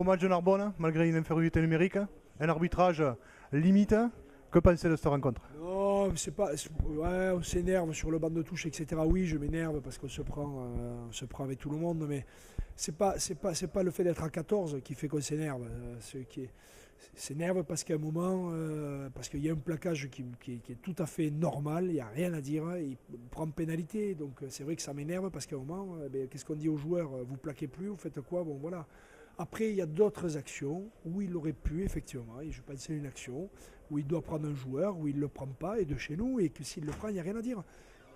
Au match de Narbonne, malgré une infériorité numérique, un arbitrage limite. Que pensez de cette rencontre? Non, c'est pas. Ouais, on s'énerve sur le banc de touche, etc. Oui, je m'énerve parce on se prend avec tout le monde, mais c'est pas le fait d'être à 14 qui fait qu'on s'énerve. Ce qui s'énerve parce qu'à un moment, parce qu'il y a un plaquage qui est tout à fait normal, il n'y a rien à dire, il prend pénalité, donc c'est vrai que ça m'énerve parce qu'à un moment, qu'est-ce qu'on dit aux joueurs? Vous plaquez plus, vous faites quoi? Bon voilà. Après, il y a d'autres actions où il aurait pu, effectivement, et je pense à une action, où il doit prendre un joueur, où il ne le prend pas, et de chez nous, et que s'il le prend, il n'y a rien à dire.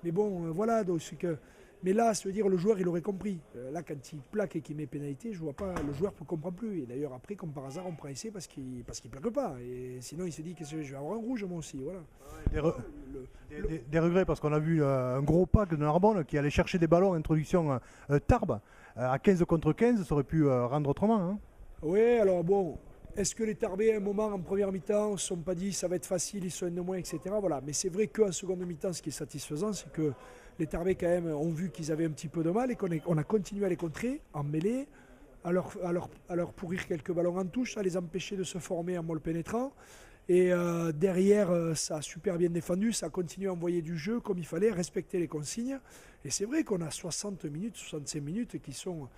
Mais bon, voilà, donc c'est que. Mais là, ça veut dire le joueur, il aurait compris. Là, quand il plaque et qu'il met pénalité, je vois pas, le joueur ne comprend plus. Et d'ailleurs, après, comme par hasard, on prend essai parce qu'il plaque pas. Et sinon, il se dit que je vais avoir un rouge, moi aussi. Voilà. Des, re- Le- des regrets parce qu'on a vu un gros pack de Narbonne qui allait chercher des ballons, introduction Tarbes, à 15 contre 15, ça aurait pu rendre autrement, hein. Oui, alors bon, est-ce que les Tarbés, à un moment, en première mi-temps, ne se sont pas dit ça va être facile, ils sont un de moins, etc. Voilà. Mais c'est vrai qu'en seconde mi-temps, ce qui est satisfaisant, c'est que les Tarbés, quand même, ont vu qu'ils avaient un petit peu de mal et qu'on a continué à les contrer en mêlée, à leur pourrir quelques ballons en touche, à les empêcher de se former en molle pénétrant. Et derrière, ça a super bien défendu, ça a continué à envoyer du jeu comme il fallait, respecter les consignes. Et c'est vrai qu'on a 60 minutes, 65 minutes qui sont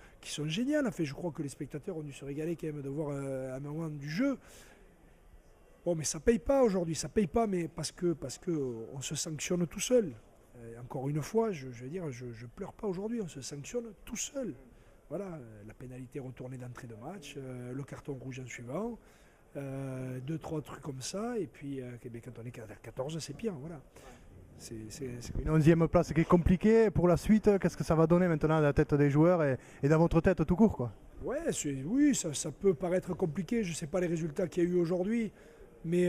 géniales. En fait, je crois que les spectateurs ont dû se régaler quand même de voir un moment du jeu. Bon, mais ça paye pas aujourd'hui, ça paye pas, mais parce que on se sanctionne tout seul. Encore une fois, je veux dire, je pleure pas aujourd'hui, on se sanctionne tout seul. Voilà, la pénalité retournée d'entrée de match, le carton rouge en suivant. Deux, trois trucs comme ça, et puis quand on est à 14, c'est pire. Voilà. C'est Une 11e place qui est compliquée pour la suite. Qu'est-ce que ça va donner maintenant à la tête des joueurs et dans votre tête tout court, quoi? Ouais, oui, ça peut paraître compliqué. Je ne sais pas les résultats qu'il y a eu aujourd'hui, mais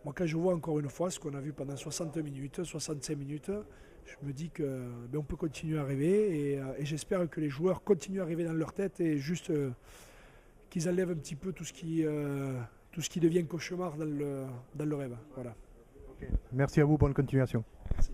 moi, quand je vois encore une fois ce qu'on a vu pendant 60 minutes, 65 minutes, je me dis que on peut continuer à rêver et j'espère que les joueurs continuent à rêver dans leur tête et juste qu'ils enlèvent un petit peu tout ce qui devient cauchemar dans le rêve. Voilà. Merci à vous, bonne continuation. Merci.